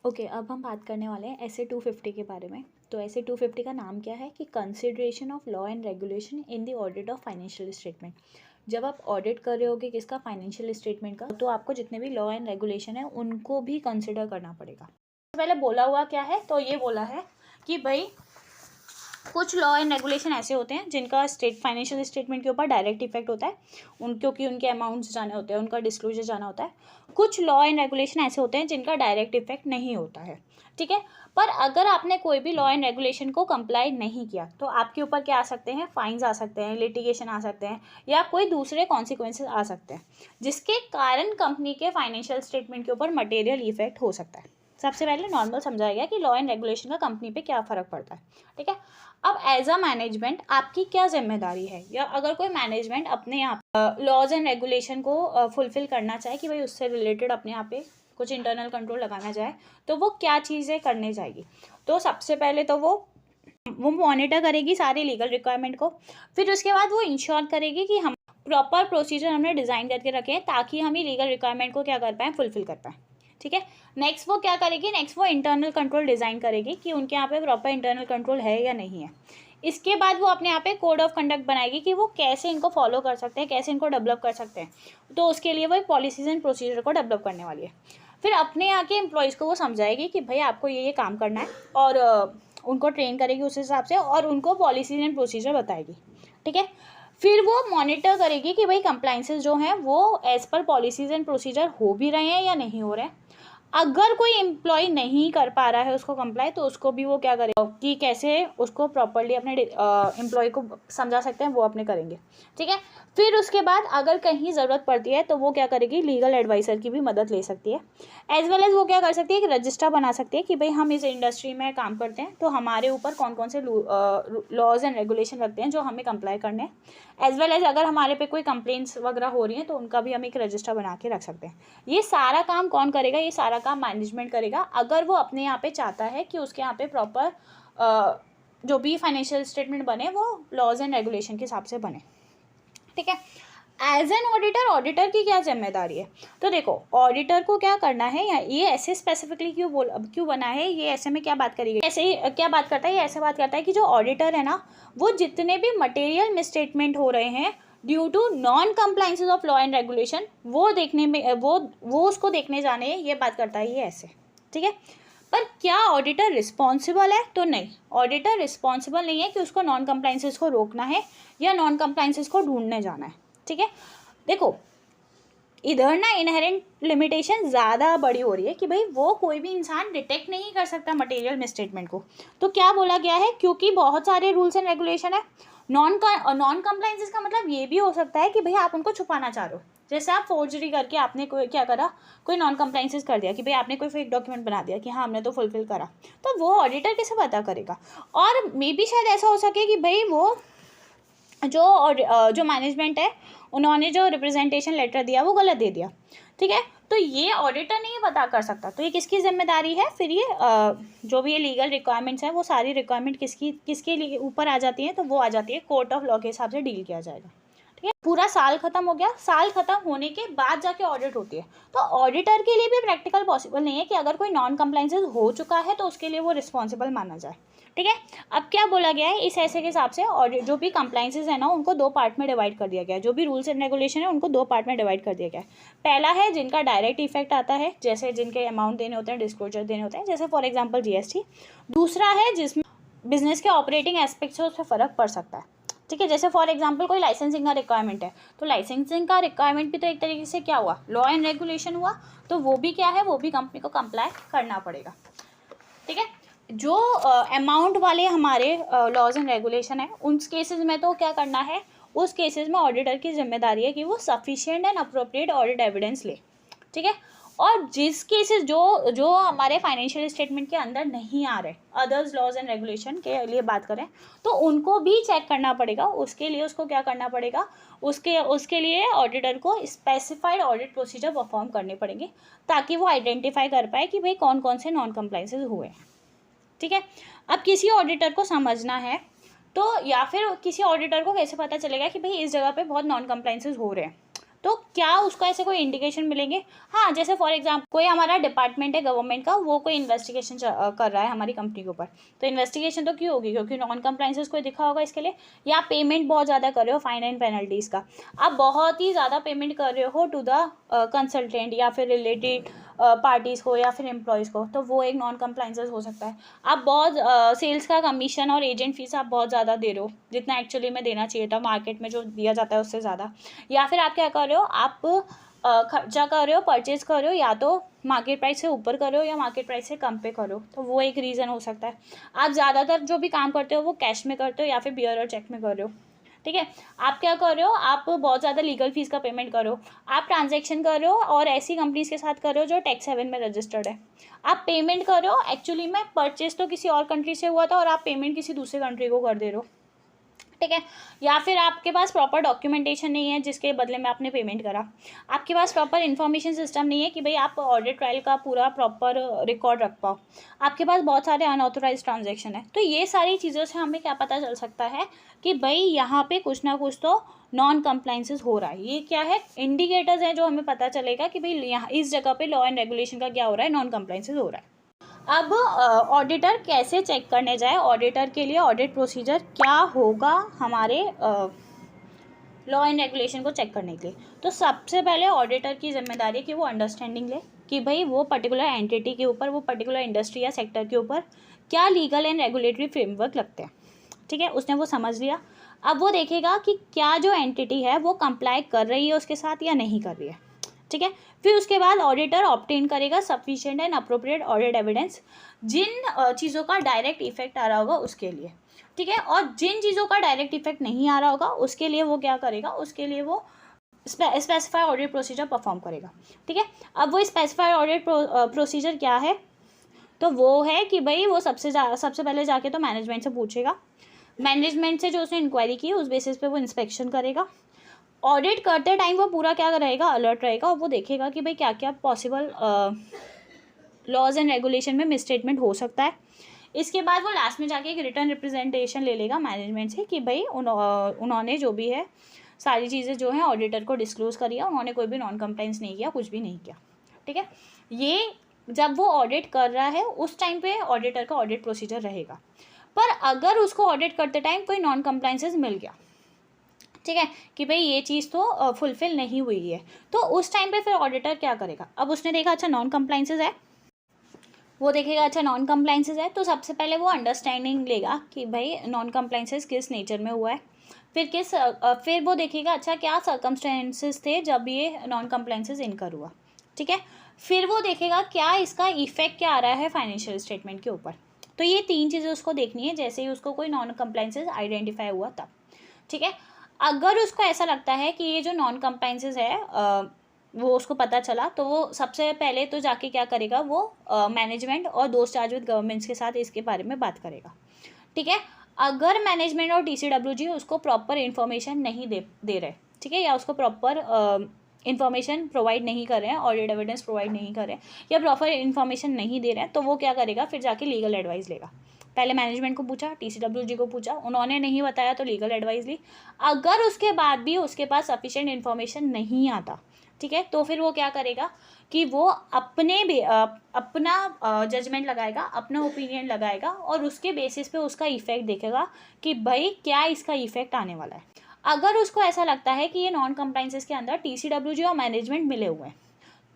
Okay, अब हम बात करने वाले हैं एसए 250 के बारे में। तो एसए 250 का नाम क्या है कि consideration of law and regulation in the audit of financial statement. जब आप ऑडिट कर रहे होगे किसका, फाइनेंशियल स्टेटमेंट का, तो आपको जितने भी लॉ एंड रेगुलेशन है उनको भी कंसिडर करना पड़ेगा। तो पहले बोला हुआ क्या है, तो ये बोला है कि भाई कुछ लॉ एंड रेगुलेशन ऐसे होते हैं जिनका फाइनेंशियल स्टेटमेंट के ऊपर डायरेक्ट इफेक्ट होता है क्योंकि उनके अमाउंट्स जाने होते हैं, उनका डिस्क्लोजर जाना होता है। कुछ लॉ एंड रेगुलेशन ऐसे होते हैं जिनका डायरेक्ट इफेक्ट नहीं होता है, ठीक है। पर अगर आपने कोई भी लॉ एंड रेगुलेशन को कंप्लाई नहीं किया तो आपके ऊपर क्या आ सकते हैं, फाइन्स आ सकते हैं, लिटिगेशन आ सकते हैं, या कोई दूसरे कॉन्सिक्वेंसेज आ सकते हैं जिसके कारण कंपनी के फाइनेंशियल स्टेटमेंट के ऊपर मटेरियल इफेक्ट हो सकता है। सबसे पहले नॉर्मल समझाया गया कि लॉ एंड रेगुलेशन का कंपनी पे क्या फ़र्क पड़ता है, ठीक है। अब एज अ मैनेजमेंट आपकी क्या जिम्मेदारी है, या अगर कोई मैनेजमेंट अपने आप लॉज एंड रेगुलेशन को फुलफिल करना चाहे कि भाई उससे रिलेटेड अपने आप पे कुछ इंटरनल कंट्रोल लगाना चाहे, तो वो क्या चीज़ें करने जाएगी। तो सबसे पहले तो वो मॉनिटर करेगी सारे लीगल रिक्वायरमेंट को। फिर उसके बाद वो इंश्योर करेगी कि हम प्रॉपर प्रोसीजर हमने डिज़ाइन करके रखे हैं ताकि हम ये लीगल रिक्वायरमेंट को क्या कर पाएँ, फुलफिल कर पाएँ, ठीक है। नेक्स्ट वो क्या करेगी, नेक्स्ट वो इंटरनल कंट्रोल डिज़ाइन करेगी कि उनके यहाँ पे प्रॉपर इंटरनल कंट्रोल है या नहीं है। इसके बाद वो अपने यहाँ पे कोड ऑफ कंडक्ट बनाएगी कि वो कैसे इनको फॉलो कर सकते हैं, कैसे इनको डेवलप कर सकते हैं। तो उसके लिए वो एक पॉलिसीज एंड प्रोसीजर को डेवलप करने वाली है। फिर अपने यहाँ के एम्प्लॉयज़ को वो समझाएगी कि भाई आपको ये काम करना है, और उनको ट्रेन करेगी उस हिसाब से, और उनको पॉलिसीज एंड प्रोसीजर बताएगी, ठीक है। फिर वो मॉनिटर करेगी कि भाई कंप्लाइंसेस जो हैं वो as per policies and procedure हो भी रहे हैं या नहीं हो रहे हैं। अगर कोई एम्प्लॉय नहीं कर पा रहा है उसको कंप्लाई, तो उसको भी वो क्या करेगा कि कैसे उसको प्रॉपर्ली अपने एम्प्लॉय को समझा सकते हैं, वो अपने करेंगे, ठीक है। फिर उसके बाद अगर कहीं ज़रूरत पड़ती है तो वो क्या करेगी, लीगल एडवाइज़र की भी मदद ले सकती है। एज वेल एज वो क्या कर सकती है, कि रजिस्टर बना सकती है कि भाई हम इस इंडस्ट्री में काम करते हैं तो हमारे ऊपर कौन कौन से लॉज एंड रेगुलेशन लगते हैं जो हमें कंप्लाई करने हैं। एज वेल एज अगर हमारे पे कोई कंप्लेंट्स वगैरह हो रही हैं तो उनका भी हम एक रजिस्टर बना के रख सकते हैं। ये सारा काम कौन करेगा, ये सारा काम मैनेजमेंट करेगा, अगर वो अपने यहाँ पे चाहता है कि उसके यहाँ पे प्रॉपर जो भी फाइनेंशियल स्टेटमेंट बने वो लॉज एंड रेगुलेशन के हिसाब से बने, ठीक है। एज एन ऑडिटर की क्या जिम्मेदारी है, तो देखो ऑडिटर को क्या करना है, या ये ऐसे स्पेसिफिकली क्यों बना है, ये ऐसे में क्या बात करेगी, ऐसे ही क्या बात करता है, ये ऐसे बात करता है कि जो ऑडिटर है ना, वो जितने भी मटेरियल मिसस्टेटमेंट हो रहे हैं due to non compliances of law and regulation, वो देखने में वो उसको देखने जाने, ये बात करता है ये ऐसे, ठीक है। पर क्या ऑडिटर रिस्पॉन्सिबल है, तो नहीं, ऑडिटर रिस्पॉन्सिबल नहीं है कि उसको नॉन कंप्लाइंसेस को रोकना है या नॉन कंप्लाइंसेस को ढूंढने जाना है, ठीक है। देखो इधर ना इनहेरेंट लिमिटेशन ज़्यादा बड़ी हो रही है कि भाई वो कोई भी इंसान डिटेक्ट नहीं कर सकता मटेरियल मिसस्टेटमेंट को। तो क्या बोला गया है, क्योंकि बहुत सारे रूल्स एंड रेगुलेशन है। नॉन कंप्लाइंसेस का मतलब ये भी हो सकता है कि भाई आप उनको छुपाना चाह रहे हो, जैसे आप फोर्जरी करके आपने कोई क्या करा, कोई नॉन कंप्लाइंसेस कर दिया कि भाई आपने कोई फेक डॉक्यूमेंट बना दिया कि हाँ हमने तो फुलफिल करा, तो वो ऑडिटर कैसे पता करेगा। और मे बी शायद ऐसा हो सके कि भाई वो जो मैनेजमेंट है उन्होंने जो रिप्रेजेंटेशन लेटर दिया वो गलत दे दिया, ठीक है। तो ये ऑडिटर नहीं पता कर सकता, तो ये किसकी जिम्मेदारी है, फिर ये जो भी ये लीगल रिक्वायरमेंट्स हैं वो सारी रिक्वायरमेंट किसके लिए ऊपर आ जाती हैं, तो वो आ जाती है कोर्ट ऑफ लॉ के हिसाब से डील किया जाएगा, ठीक है। पूरा साल खत्म हो गया, साल खत्म होने के बाद जाके ऑडिट होती है, तो ऑडिटर के लिए भी प्रैक्टिकल पॉसिबल नहीं है कि अगर कोई नॉन कंप्लाइंसेस हो चुका है तो उसके लिए वो रिस्पॉन्सिबल माना जाए, ठीक है। अब क्या बोला गया है, इस ऐसे के हिसाब से और जो भी कंप्लाइंसेस है ना उनको दो पार्ट में डिवाइड कर दिया गया है, जो भी रूल्स एंड रेगुलेशन है उनको दो पार्ट में डिवाइड कर दिया गया है। पहला है जिनका डायरेक्ट इफेक्ट आता है, जैसे जिनके अमाउंट देने होते हैं, डिस्क्लोजर देने होते हैं, जैसे फॉर एग्जाम्पल जीएसटी। दूसरा है जिसमें बिजनेस के ऑपरेटिंग एस्पेक्ट से उस पर फ़र्क पड़ सकता है, ठीक है। जैसे फॉर एग्जांपल कोई लाइसेंसिंग का रिक्वायरमेंट है, तो लाइसेंसिंग का रिक्वायरमेंट भी तो एक तरीके से क्या हुआ, लॉ एंड रेगुलेशन हुआ, तो वो भी क्या है, वो भी कंपनी को कंप्लाई करना पड़ेगा, ठीक है। जो अमाउंट वाले हमारे लॉज एंड रेगुलेशन है उन केसेस में तो क्या करना है, उस केसेस में ऑडिटर की जिम्मेदारी है कि वो sufficient and appropriate audit evidence ले, ठीक है। और जिस केसेस जो हमारे फाइनेंशियल स्टेटमेंट के अंदर नहीं आ रहे, अदर्स लॉज एंड रेगुलेशन के लिए बात करें, तो उनको भी चेक करना पड़ेगा, उसके लिए उसको क्या करना पड़ेगा, उसके लिए ऑडिटर को स्पेसिफाइड ऑडिट प्रोसीजर परफॉर्म करने पड़ेंगे ताकि वो आइडेंटिफाई कर पाए कि भाई कौन कौन से नॉन कंप्लाइंसेस हुए हैं, ठीक है। अब किसी ऑडिटर को समझना है तो, या फिर किसी ऑडिटर को कैसे पता चलेगा कि भाई इस जगह पे बहुत नॉन कंप्लाइंसेस हो रहे हैं, तो क्या उसको ऐसे कोई इंडिकेशन मिलेंगे? हाँ, जैसे फॉर एग्जाम्पल कोई हमारा डिपार्टमेंट है गवर्नमेंट का, वो कोई इन्वेस्टिगेशन कर रहा है हमारी कंपनी के ऊपर, तो इन्वेस्टिगेशन तो क्यों होगी? क्योंकि नॉन कंप्लाइंसेस कोई दिखा होगा इसके लिए, या पेमेंट बहुत ज़्यादा कर रहे हो फाइन एंड पेनल्टीज़ का, आप बहुत ही ज़्यादा पेमेंट कर रहे हो टू द कंसल्टेंट या फिर रिलेटेड पार्टीज़ को या फिर एम्प्लॉयज़ को, तो वो एक नॉन कंप्लाइंसेस हो सकता है। आप बहुत सेल्स का कमीशन और एजेंट फीस आप बहुत ज़्यादा दे रहे हो, जितना एक्चुअली में देना चाहिए था, मार्केट में जो दिया जाता है उससे ज़्यादा। या फिर आप क्या कर रहे हो, आप खर्चा कर रहे हो, परचेज कर रहे हो, या तो मार्केट प्राइस से ऊपर कर रहे हो या मार्केट प्राइस से कम पे कर रहे हो, तो वो एक रीज़न हो सकता है। आप ज़्यादातर जो भी काम करते हो वो कैश में करते हो या फिर बियर और चेक में कर रहे हो, ठीक है। आप क्या कर रहे हो, आप बहुत ज़्यादा लीगल फीस का पेमेंट कर रहे हो, आप ट्रांजैक्शन कर रहे हो और ऐसी कंपनीज़ के साथ कर रहे हो जो टैक्स हेवन में रजिस्टर्ड है। आप पेमेंट कर रहे हो, एक्चुअली में परचेज तो किसी और कंट्री से हुआ था और आप पेमेंट किसी दूसरे कंट्री को कर दे रहे हो, ठीक है। या फिर आपके पास प्रॉपर डॉक्यूमेंटेशन नहीं है जिसके बदले में आपने पेमेंट करा, आपके पास प्रॉपर इन्फॉर्मेशन सिस्टम नहीं है कि भाई आप ऑडिट ट्रायल का पूरा प्रॉपर रिकॉर्ड रख पाओ, आपके पास बहुत सारे अनऑथोराइज ट्रांजैक्शन है। तो ये सारी चीज़ों से हमें क्या पता चल सकता है कि भाई यहाँ पे कुछ ना कुछ तो नॉन कंप्लाइंसेस हो रहा है। ये क्या है, इंडिकेटर्स हैं जो हमें पता चलेगा कि भाई यहाँ इस जगह पे लॉ एंड रेगुलेशन का क्या हो रहा है, नॉन कंप्लाइंसेस हो रहा है। अब ऑडिटर कैसे चेक करने जाए, ऑडिटर के लिए ऑडिट प्रोसीजर क्या होगा हमारे लॉ एंड रेगुलेशन को चेक करने के लिए? तो सबसे पहले ऑडिटर की जिम्मेदारी है कि वो अंडरस्टैंडिंग ले कि भाई वो पर्टिकुलर एंटिटी के ऊपर, वो पर्टिकुलर इंडस्ट्री या सेक्टर के ऊपर क्या लीगल एंड रेगुलेटरी फ्रेमवर्क लगते हैं, ठीक है। उसने वो समझ लिया, अब वो देखेगा कि क्या जो एंटिटी है वो कंप्लाई कर रही है उसके साथ या नहीं कर रही है, ठीक है। फिर उसके बाद ऑडिटर ऑब्टेन करेगा sufficient and appropriate audit evidence, जिन चीज़ों का डायरेक्ट इफेक्ट आ रहा होगा उसके लिए, ठीक है। और जिन चीज़ों का डायरेक्ट इफेक्ट नहीं आ रहा होगा उसके लिए वो क्या करेगा, उसके लिए वो स्पेसिफाइड ऑडिट प्रोसीजर परफॉर्म करेगा, ठीक है। अब वो स्पेसिफाइड ऑडिट प्रोसीजर क्या है, तो वो है कि भाई वो सबसे पहले जाके तो मैनेजमेंट से पूछेगा, मैनेजमेंट से जो उसने इंक्वायरी की उस बेसिस पे वो इंस्पेक्शन करेगा। ऑडिट करते टाइम वो पूरा क्या रहेगा, अलर्ट रहेगा, और वो देखेगा कि भाई क्या क्या पॉसिबल लॉज एंड रेगुलेशन में मिसस्टेटमेंट हो सकता है। इसके बाद वो लास्ट में जाके एक रिटर्न रिप्रेजेंटेशन ले लेगा मैनेजमेंट से कि भाई उन्होंने जो भी है सारी चीज़ें जो है ऑडिटर को डिस्क्लोज करी है, उन्होंने कोई भी नॉन कंप्लाइंस नहीं किया, कुछ भी नहीं किया, ठीक है। ये जब वो ऑडिट कर रहा है उस टाइम पे ऑडिटर का ऑडिट प्रोसीजर रहेगा। पर अगर उसको ऑडिट करते टाइम कोई नॉन कंप्लाइंसेस मिल गया, ठीक है, कि भाई ये चीज़ तो फुलफिल नहीं हुई है, तो उस टाइम पे फिर ऑडिटर क्या करेगा? अब उसने देखा अच्छा नॉन कंप्लाइंसेस है, वो देखेगा अच्छा नॉन कंप्लाइंसेस है, तो सबसे पहले वो अंडरस्टैंडिंग लेगा कि भाई नॉन कंप्लाइंसेस किस नेचर में हुआ है। फिर वो देखेगा अच्छा क्या सर्कमस्टेंसेस थे जब ये नॉन कंप्लाइंसेस इनकर हुआ, ठीक है। फिर वो देखेगा क्या इसका इफेक्ट क्या आ रहा है फाइनेंशियल स्टेटमेंट के ऊपर। तो ये 3 चीज़ें उसको देखनी है जैसे ही उसको कोई नॉन कंप्लाइंसेस आइडेंटिफाई हुआ तब, ठीक है। अगर उसको ऐसा लगता है कि ये जो नॉन कंप्लाइंसेस है वो उसको पता चला, तो वो सबसे पहले तो जाके क्या करेगा, वो मैनेजमेंट और दोस्त चार्ज विद गवर्नमेंट्स के साथ इसके बारे में बात करेगा, ठीक है। अगर मैनेजमेंट और TCWG उसको प्रॉपर इन्फॉर्मेशन नहीं दे रहे, ठीक है, या उसको प्रॉपर इन्फॉर्मेशन प्रोवाइड नहीं कर रहे हैं, ऑडिट एविडेंस प्रोवाइड नहीं कर रहे हैं, या प्रॉपर इन्फॉर्मेशन नहीं दे रहे हैं, तो वो क्या करेगा, फिर जाके लीगल एडवाइस लेगा। पहले मैनेजमेंट को पूछा, TCWG को पूछा, उन्होंने नहीं बताया तो लीगल एडवाइस ली। अगर उसके बाद भी उसके पास सफिशिएंट इन्फॉर्मेशन नहीं आता, ठीक है, तो फिर वो क्या करेगा कि वो अपना जजमेंट लगाएगा, अपना ओपिनियन लगाएगा, और उसके बेसिस पे उसका इफेक्ट देखेगा कि भाई क्या इसका इफेक्ट आने वाला है। अगर उसको ऐसा लगता है कि ये नॉन कंप्लाइंसेस के अंदर TCWG और मैनेजमेंट मिले हुए हैं,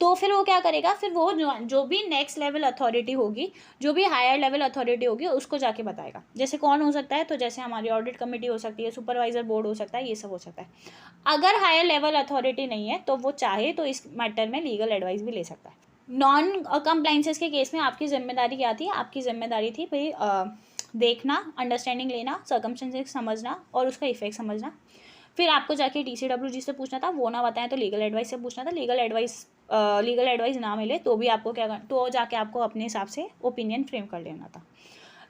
तो फिर वो क्या करेगा, फिर वो जो भी नेक्स्ट लेवल अथॉरिटी होगी, जो भी हायर लेवल अथॉरिटी होगी, उसको जाके बताएगा। जैसे कौन हो सकता है, तो जैसे हमारी ऑडिट कमेटी हो सकती है, सुपरवाइजर बोर्ड हो सकता है, ये सब हो सकता है। अगर हायर लेवल अथॉरिटी नहीं है तो वो चाहे तो इस मैटर में लीगल एडवाइस भी ले सकता है। नॉन कंप्लाइंसेस के केस में आपकी जिम्मेदारी क्या थी? आपकी जिम्मेदारी थी भाई देखना, अंडरस्टैंडिंग लेना, सर्कमस्टेंसेस समझना और उसका इफेक्ट समझना। फिर आपको जाके TCWG से पूछना था, वो ना बताएं तो लीगल एडवाइस से पूछना था। लीगल एडवाइस ना मिले तो भी आपको क्या करना, तो जाके आपको अपने हिसाब से ओपिनियन फ्रेम कर लेना था।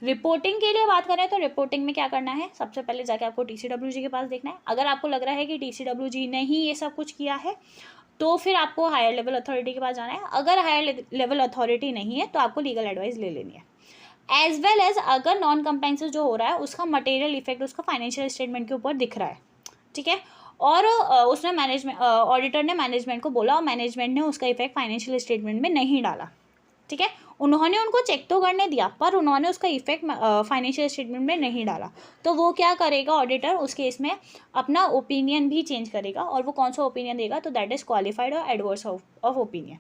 रिपोर्टिंग के लिए बात करें तो रिपोर्टिंग में क्या करना है, सबसे पहले जाके आपको TCWG के पास देखना है। अगर आपको लग रहा है कि TCWG ने ही ये सब कुछ किया है तो फिर आपको हायर लेवल अथॉरिटी के पास जाना है। अगर हायर लेवल अथॉरिटी नहीं है तो आपको लीगल एडवाइस ले लेनी है। एज वेल एज अगर नॉन कंप्लाइंसेस जो हो रहा है उसका मटेरियल इफेक्ट उसका फाइनेंशियल स्टेटमेंट के ऊपर दिख रहा है, ठीक है, और उसने मैनेजमेंट ऑडिटर ने मैनेजमेंट को बोला और मैनेजमेंट ने उसका इफेक्ट फाइनेंशियल स्टेटमेंट में नहीं डाला, ठीक है। उन्होंने उनको चेक तो करने दिया पर उन्होंने उसका इफेक्ट फाइनेंशियल स्टेटमेंट में नहीं डाला। तो वो क्या करेगा ऑडिटर, उस केस में अपना ओपिनियन भी चेंज करेगा, और वो कौन सा ओपिनियन देगा, तो दैट इज़ क्वालिफाइड और एडवर्स ऑफ ओपिनियन,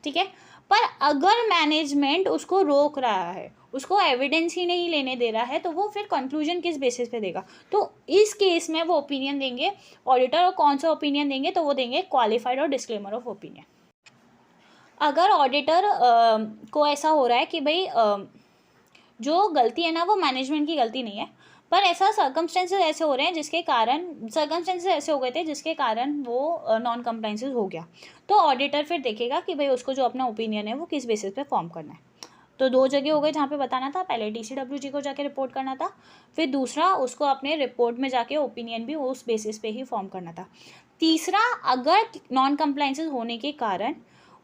ठीक है। पर अगर मैनेजमेंट उसको रोक रहा है, उसको एविडेंस ही नहीं लेने दे रहा है, तो वो फिर कंक्लूजन किस बेसिस पे देगा, तो इस केस में वो ओपिनियन देंगे ऑडिटर। और कौन सा ओपिनियन देंगे, तो वो देंगे क्वालिफाइड और डिस्क्लेमर ऑफ ओपिनियन। अगर ऑडिटर को ऐसा हो रहा है कि भाई जो गलती है ना वो मैनेजमेंट की गलती नहीं है, पर ऐसा सर्कमस्टेंसेस ऐसे हो रहे हैं जिसके कारण सर्कमस्टेंसेस ऐसे हो गए थे जिसके कारण वो नॉन कंप्लाइंसेस हो गया, तो ऑडिटर फिर देखेगा कि भाई उसको जो अपना ओपिनियन है वो किस बेसिस पे फॉर्म करना है। तो दो जगह हो गए जहाँ पे बताना था, पहले DCWG को जाके रिपोर्ट करना था, फिर दूसरा उसको अपने रिपोर्ट में जाके ओपिनियन भी उस बेसिस पे ही फॉर्म करना था। तीसरा, अगर नॉन कंप्लाइंसेस होने के कारण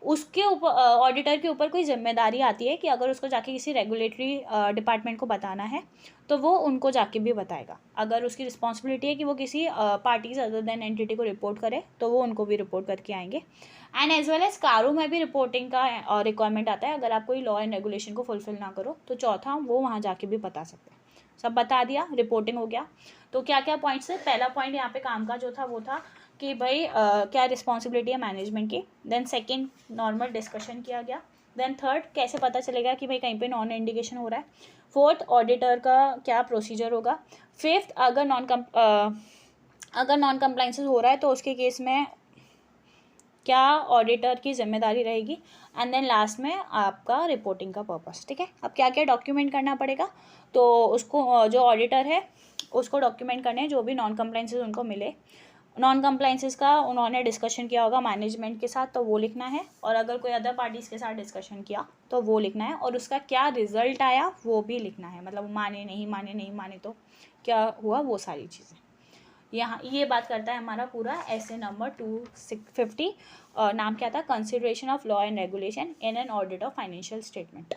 उसके ऊपर ऑडिटर के ऊपर कोई जिम्मेदारी आती है कि अगर उसको जाके किसी रेगुलेटरी डिपार्टमेंट को बताना है तो वो उनको जाके भी बताएगा। अगर उसकी रिस्पॉन्सिबिलिटी है कि वो किसी पार्टीज अदर देन एंटिटी को रिपोर्ट करे तो वो उनको भी रिपोर्ट करके आएंगे। एंड एज वेल एज कारो में भी रिपोर्टिंग का रिक्वायरमेंट आता है, अगर आप कोई लॉ एंड रेगुलेशन को फुलफिल ना करो तो चौथा वो वहाँ जाके भी बता सकते हैं। सब बता दिया, रिपोर्टिंग हो गया। तो क्या क्या पॉइंट्स है, पहला पॉइंट यहाँ पे काम का जो था वो था कि भाई क्या रिस्पॉन्सिबिलिटी है मैनेजमेंट की। देन सेकंड, नॉर्मल डिस्कशन किया गया। देन थर्ड, कैसे पता चलेगा कि भाई कहीं पे नॉन इंडिकेशन हो रहा है। फोर्थ, ऑडिटर का क्या प्रोसीजर होगा। फिफ्थ, अगर नॉन कंप्लाइंसेस हो रहा है तो उसके केस में क्या ऑडिटर की जिम्मेदारी रहेगी। एंड देन लास्ट में आपका रिपोर्टिंग का पर्पस, ठीक है। अब क्या क्या डॉक्यूमेंट करना पड़ेगा, तो उसको जो ऑडिटर है उसको डॉक्यूमेंट करने जो भी नॉन कंप्लाइंसेस उनको मिले। नॉन कंप्लाइंसेस का उन्होंने डिस्कशन किया होगा मैनेजमेंट के साथ तो वो लिखना है, और अगर कोई अदर पार्टीज़ के साथ डिस्कशन किया तो वो लिखना है, और उसका क्या रिजल्ट आया वो भी लिखना है, मतलब माने नहीं माने तो क्या हुआ, वो सारी चीज़ें। यहाँ ये बात करता है हमारा पूरा ऐसे नंबर 250। नाम क्या था, consideration of law and regulation in an audit of financial statement.